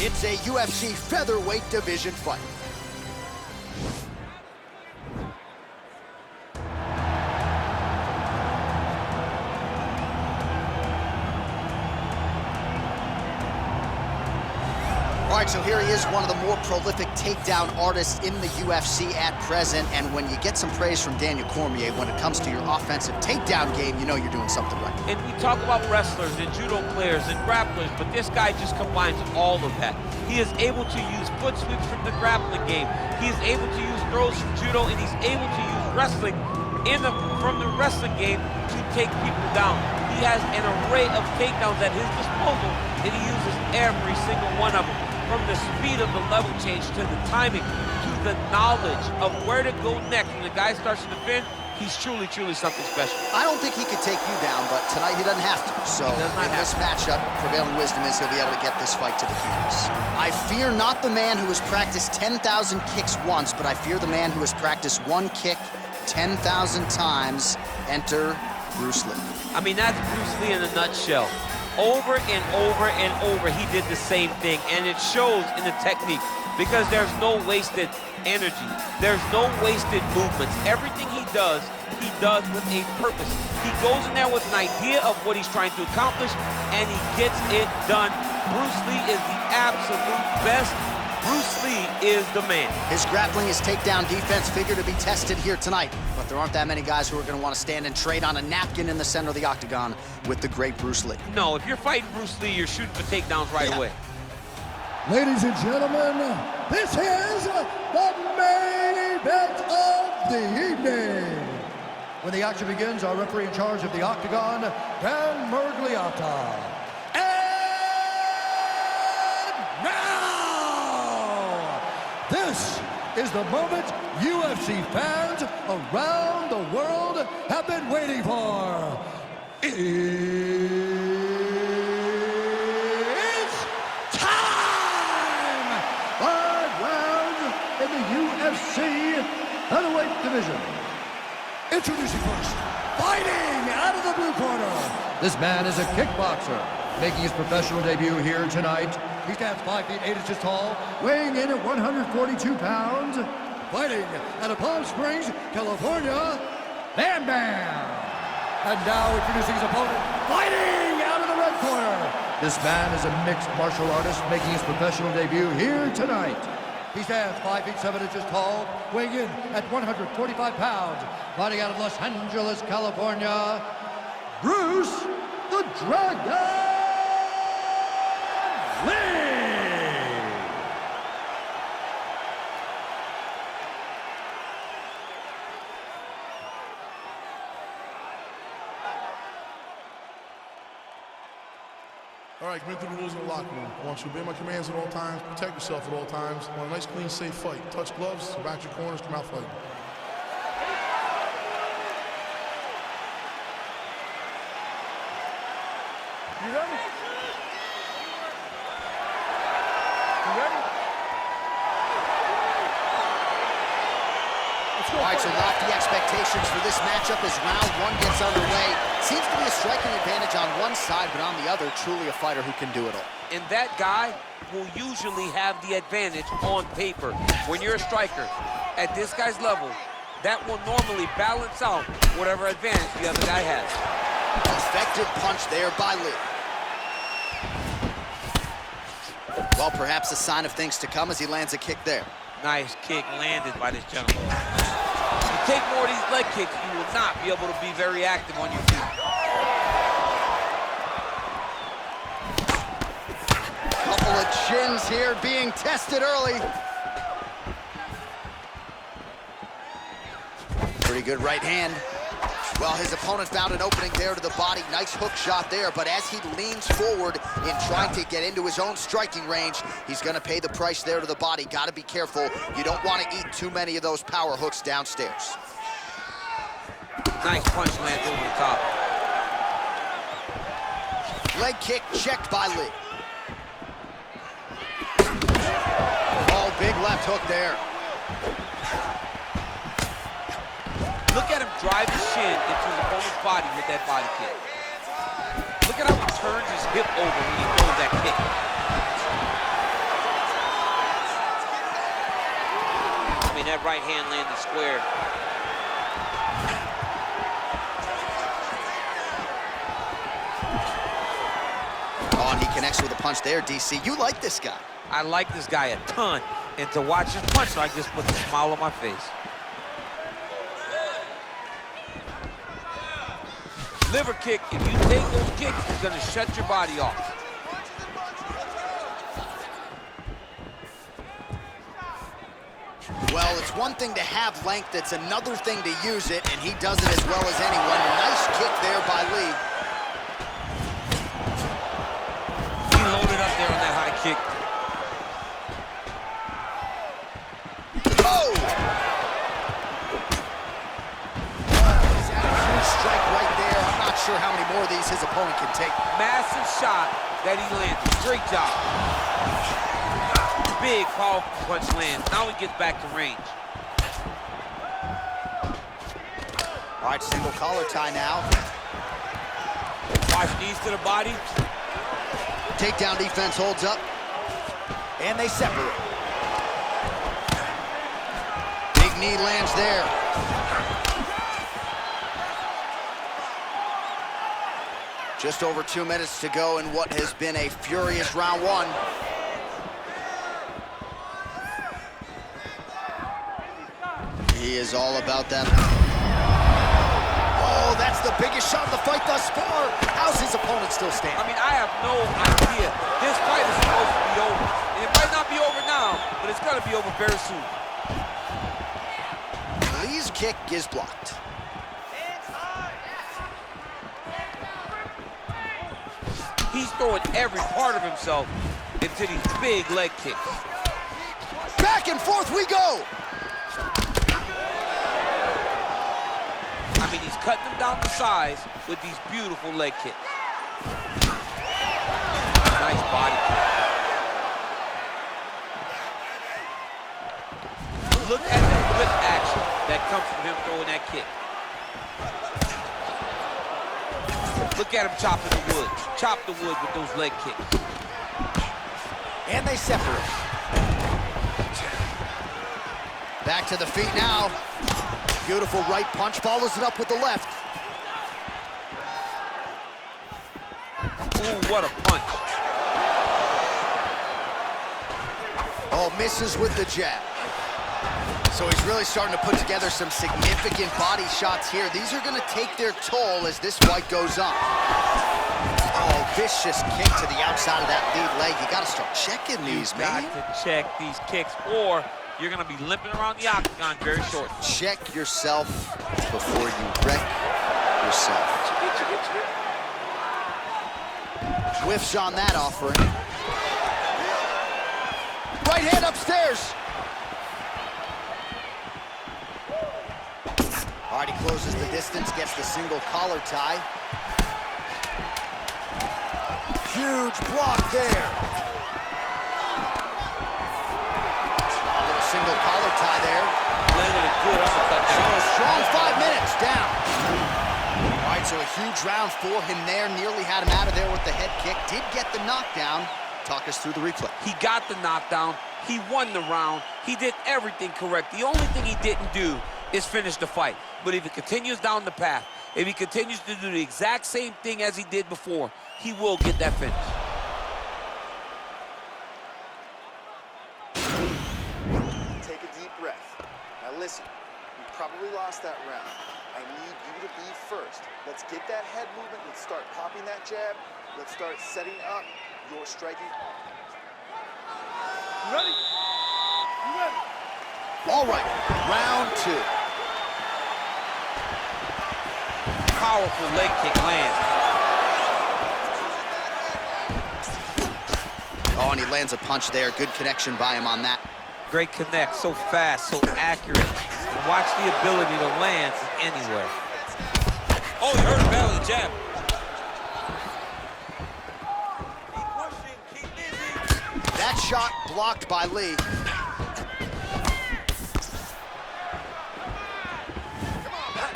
It's a UFC featherweight division fight. All right, so here he is, one of the more prolific takedown artists in the UFC at present. And when you get some praise from Daniel Cormier when it comes to your offensive takedown game, you know you're doing something right. And we talk about wrestlers and judo players and grapplers, but this guy just combines all of that. He is able to use foot sweeps from the grappling game. He is able to use throws from judo, and he's able to use wrestling from the wrestling game to take people down. He has an array of takedowns at his disposal, and he uses every single one of them. From the speed of the level change to the timing to the knowledge of where to go next. When the guy starts to defend, he's truly, truly something special. I don't think he could take you down, but tonight he doesn't have to. So in this matchup, prevailing wisdom is he'll be able to get this fight to the canvas. I fear not the man who has practiced 10,000 kicks once, but I fear the man who has practiced one kick 10,000 times. Enter Bruce Lee. I mean, that's Bruce Lee in a nutshell. Over and over and over, he did the same thing, and it shows in the technique because there's no wasted energy. There's no wasted movements. Everything he does with a purpose. He goes in there with an idea of what he's trying to accomplish, and he gets it done. Bruce Lee is the absolute best. Bruce Lee is the man. His grappling, his takedown defense figure to be tested here tonight, but there aren't that many guys who are going to want to stand and trade on a napkin in the center of the octagon with the great Bruce Lee. No, if you're fighting Bruce Lee, you're shooting for takedowns right away. Ladies and gentlemen, this is the main event of the evening. When the action begins, our referee in charge of the octagon, Dan Mergliata. This is the moment UFC fans around the world have been waiting for. It's time! 5 rounds in the UFC featherweight division. Introducing first, fighting out of the blue corner. This man is a kickboxer, making his professional debut here tonight. He stands 5 feet 8 inches tall, weighing in at 142 pounds, fighting out of Palm Springs, California, Bam Bam! And now introducing his opponent, fighting out of the red corner. This man is a mixed martial artist making his professional debut here tonight. He stands 5 feet 7 inches tall, weighing in at 145 pounds, fighting out of Los Angeles, California, Bruce the Dragon Lee! All right, commit to the rules of the locker room. I want you to obey my commands at all times, protect yourself at all times. I want a nice, clean, safe fight. Touch gloves, back your corners, come out fighting. You ready? You ready? All right, so lofty expectations for this matchup as round one gets underway. Seems to be a striking advantage on one side, but on the other, truly a fighter who can do it all. And that guy will usually have the advantage on paper. When you're a striker at this guy's level, that will normally balance out whatever advantage the other guy has. Effective punch there by Lee. Well, perhaps a sign of things to come as he lands a kick there. Nice kick landed by this gentleman. If you take more of these leg kicks, you will not be able to be very active on your feet. Couple of chins here being tested early. Pretty good right hand. Well, his opponent found an opening there to the body. Nice hook shot there, but as he leans forward in trying to get into his own striking range, he's gonna pay the price there to the body. Gotta be careful. You don't want to eat too many of those power hooks downstairs. Nice punch land over the top. Leg kick checked by Lee. Oh, big left hook there. Look at him drive his shin into his opponent's body with that body kick. Look at how he turns his hip over when he throws that kick. that right hand landed square. Oh, and he connects with a punch there, DC. You like this guy. I like this guy a ton, and to watch him punch like this puts a smile on my face. Liver kick, if you take those kicks, it's gonna shut your body off. Well, it's one thing to have length, it's another thing to use it, and he does it as well as anyone. Nice kick there by Lee. He loaded up there on that high kick. Oh! Huge strike right there. I'm not sure how many more of these his opponent can take. Massive shot that he landed. Great job. Big, powerful punch lands. Now he gets back to range. All right, single collar tie now. Watch knees to the body. Takedown defense holds up. And they separate. Big knee lands there. Just over 2 minutes to go in what has been a furious round one. He is all about that. Oh, that's the biggest shot of the fight thus far. How's his opponent still standing? I mean, I have no idea. This fight is supposed to be over. And it might not be over now, but it's gonna be over very soon. Lee's kick is blocked. He's throwing every part of himself into these big leg kicks. Back and forth we go. I mean, he's cutting them down to size with these beautiful leg kicks. Nice body kick. Look at the whip action that comes from him throwing that kick. Look at him chopping the wood. Chop the wood with those leg kicks. And they separate. Back to the feet now. Beautiful right punch, follows it up with the left. Ooh, what a punch. Oh, misses with the jab. So he's really starting to put together some significant body shots here. These are gonna take their toll as this fight goes on. Oh, vicious kick to the outside of that lead leg. You gotta start checking these, man. You got to check these kicks, or you're gonna be limping around the octagon very short. Check yourself before you wreck yourself. Whiffs on that offering. Right hand upstairs. All right, he closes the distance, gets the single collar tie. Huge block there. Single collar tie there. Landed a good uppercut there. So a strong 5 minutes down. All right, so a huge round for him there. Nearly had him out of there with the head kick. Did get the knockdown. Talk us through the replay. He got the knockdown. He won the round. He did everything correct. The only thing he didn't do is finish the fight. But if he continues down the path, if he continues to do the exact same thing as he did before, he will get that finish. Take a deep breath. Now listen, you probably lost that round. I need you to be first. Let's get that head movement. Let's start popping that jab. Let's start setting up your striking. You ready? You ready? All right, round two. Powerful leg kick lands. Oh, and he lands a punch there. Good connection by him on that. Great connect, so fast, so accurate. And watch the ability to land from anywhere. Oh, you heard him battle the jab. Keep pushing, keep busy. That shot blocked by Lee.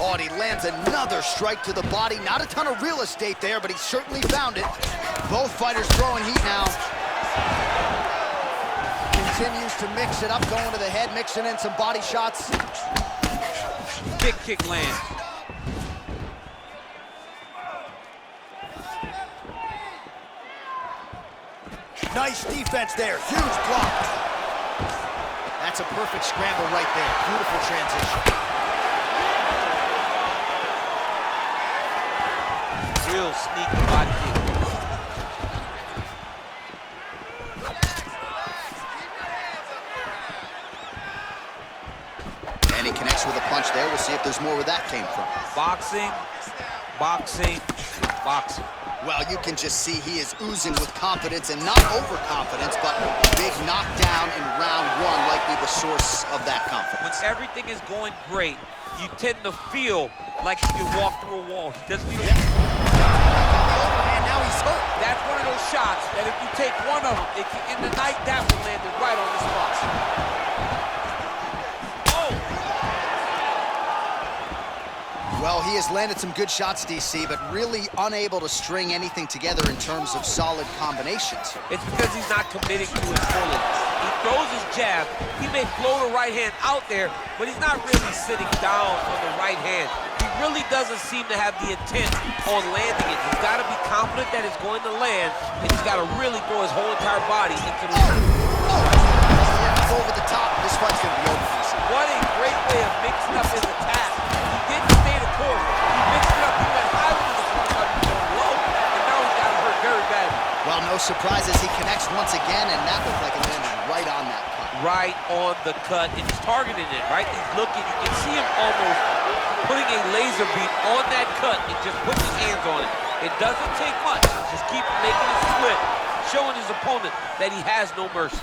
Oh, and he lands another strike to the body. Not a ton of real estate there, but he certainly found it. Both fighters throwing heat now. continues to mix it up, going to the head, mixing in some body shots. Kick lands. Nice defense there, huge block. That's a perfect scramble right there, beautiful transition. Real sneaky body kick. And he connects with a punch there. We'll see if there's more where that came from. Boxing, boxing, boxing. Well, you can just see he is oozing with confidence, and not overconfidence, but big knockdown in round one likely the source of that confidence. When everything is going great, you tend to feel like you can walk through a wall. He doesn't feel And now he's hurt. That's one of those shots that if you take one of them, in the night, that will land it right on the spot. Well, he has landed some good shots, DC, but really unable to string anything together in terms of solid combinations. It's because he's not committing to his fully. He throws his jab. He may float a right hand out there, but he's not really sitting down on the right hand. He really doesn't seem to have the intent on landing it. He's got to be confident that it's going to land, and he's got to really throw his whole entire body into the Over the top. This fight's going to be over, DC. What a great way of mixing up his attack. He didn't stay the course. He mixed it up. He went high with his front, going low, and now he's got hurt very badly. Well, no surprises. He connects once again, and that looked like it landed right on that cut. Right on the cut, and he's targeting it, right? He's looking. You can see him almost putting a laser beam on that cut and just putting his hands on it. It doesn't take much. Just keep making it slip, showing his opponent that he has no mercy.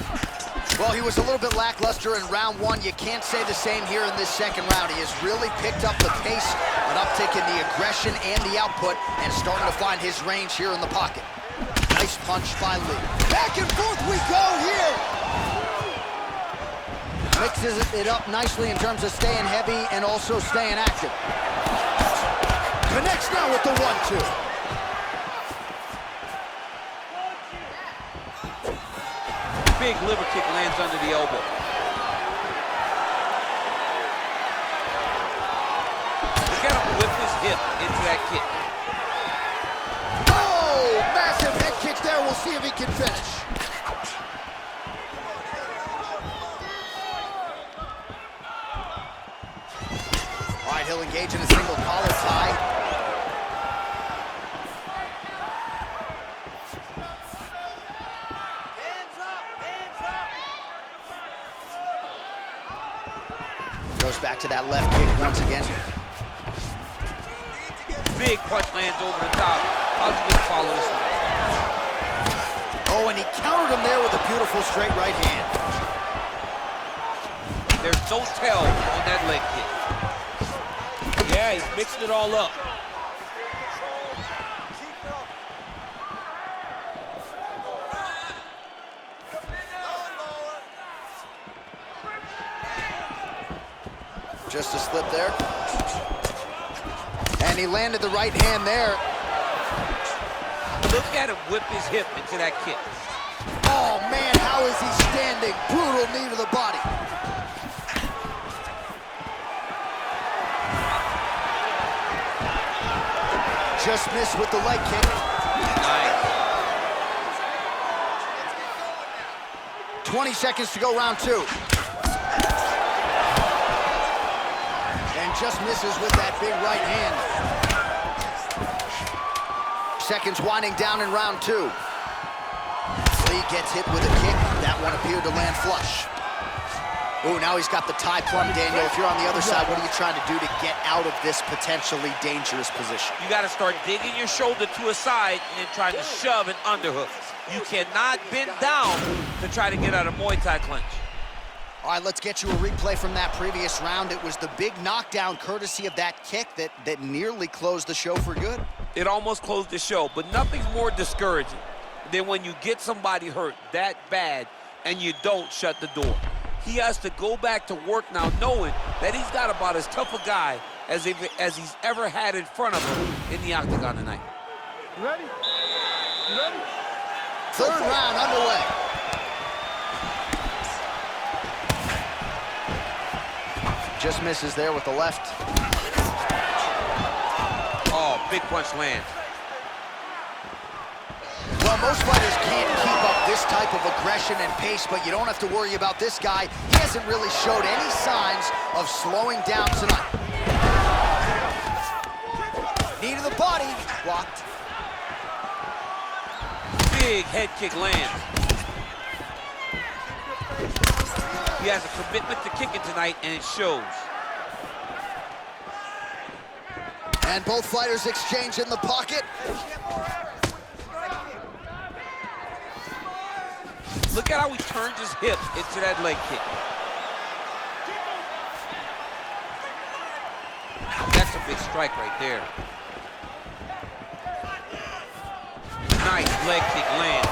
Well, he was a little bit lackluster in round one. You can't say the same here in this second round. He has really picked up the pace, an uptick in the aggression and the output, and starting to find his range here in the pocket. Nice punch by Lee. Back and forth we go here. Mixes it up nicely in terms of staying heavy and also staying active. Connects now with the 1-2. Big liver kick lands under the elbow. Look at him whip his hip into that kick. Oh, massive head kick there. We'll see if he can finish. All right, he'll engage in a single collar tie. Goes back to that left kick once again. Big punch lands over the top. How's he gonna follow this one? Oh, and he countered him there with a beautiful straight right hand. There's no tell on that leg kick. Yeah, he's mixing it all up. Just a slip there. And he landed the right hand there. Look at him whip his hip into that kick. Oh, man, how is he standing? Brutal knee to the body. Just missed with the leg kick. Nice. 20 seconds to go, round two. And just misses with that big right hand. Seconds winding down in round two. Lee gets hit with a kick. That one appeared to land flush. Ooh, now he's got the tie plumb, Daniel. If you're on the other side, what are you trying to do to get out of this potentially dangerous position? You got to start digging your shoulder to a side and trying to shove an underhook. You cannot bend down to try to get out of Muay Thai clinch. All right, let's get you a replay from that previous round. It was the big knockdown courtesy of that kick that nearly closed the show for good. It almost closed the show, but nothing's more discouraging than when you get somebody hurt that bad and you don't shut the door. He has to go back to work now knowing that he's got about as tough a guy as he's ever had in front of him in the octagon tonight. You ready? You ready? Third round underway. Just misses there with the left. Oh, big punch lands. Well, most fighters can't keep up this type of aggression and pace, but you don't have to worry about this guy. He hasn't really showed any signs of slowing down tonight. Knee to the body, blocked. Big head kick lands. He has a commitment to kicking tonight, and it shows. And both fighters exchange in the pocket. Look at how he turns his hip into that leg kick. That's a big strike right there. Nice leg kick lands.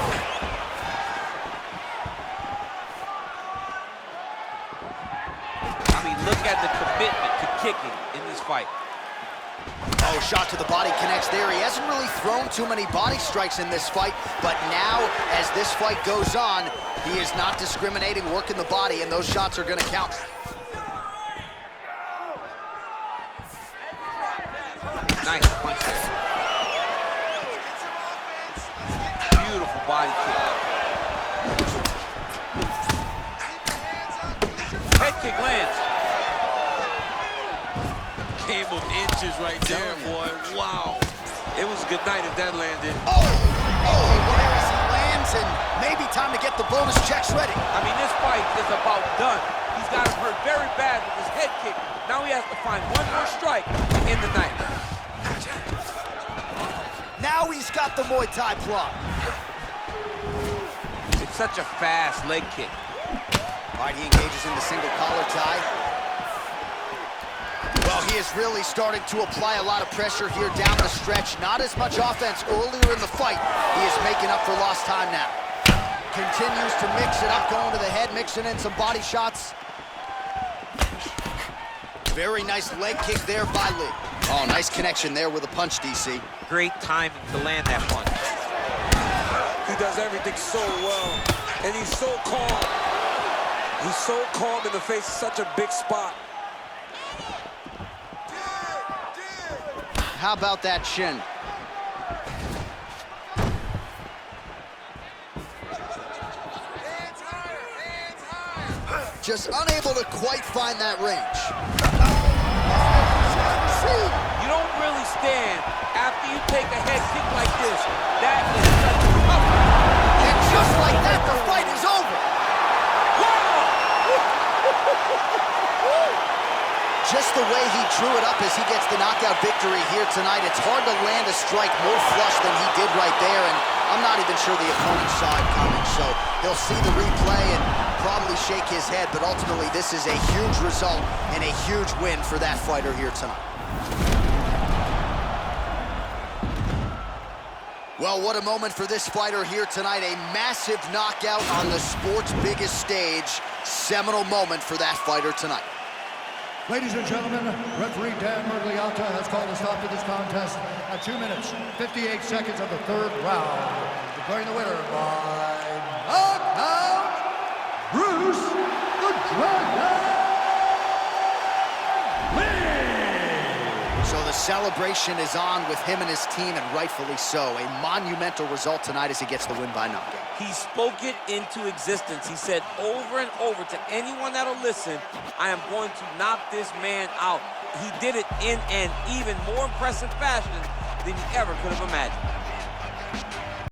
I mean, look at the commitment to kicking in this fight. Oh, shot to the body connects there. He hasn't really thrown too many body strikes in this fight, but now, as this fight goes on, he is not discriminating, working the body, and those shots are going to count. Nice punch there. Beautiful body kick. Head kick lands. Game of inches right there, boy. Wow. It was a good night if that landed. Oh, there as he lands, and maybe time to get the bonus checks ready. I mean, this fight is about done. He's got him hurt very bad with his head kick. Now he has to find one more strike in the night. Now he's got the Muay Thai block. It's such a fast leg kick. All right, he engages in the single collar tie. Well, he is really starting to apply a lot of pressure here down the stretch. Not as much offense earlier in the fight. He is making up for lost time now. Continues to mix it up, going to the head, mixing in some body shots. Very nice leg kick there by Lee. Oh, nice connection there with a punch, DC. Great timing to land that punch. He does everything so well, and he's so calm. He's so calm in the face of such a big spot. How about that shin? Just unable to quite find that range. You don't really stand after you take a head kick like this. That is such a tough one. And just like that, the fight is over. Just the way he drew it up as he gets the knockout victory here tonight, it's hard to land a strike more flush than he did right there, and I'm not even sure the opponent saw it coming, so he'll see the replay and probably shake his head, but ultimately this is a huge result and a huge win for that fighter here tonight. Well, what a moment for this fighter here tonight. A massive knockout on the sport's biggest stage. Seminal moment for that fighter tonight. Ladies and gentlemen, referee Dan Mergliata has called a stop to this contest at 2 minutes, 58 seconds of the third round, declaring the winner by knockout, Bruce the Dragon Lee! So the celebration is on with him and his team, and rightfully so. A monumental result tonight as he gets the win by knockout. He spoke it into existence. He said over and over to anyone that'll listen, I am going to knock this man out. He did it in an even more impressive fashion than you ever could have imagined.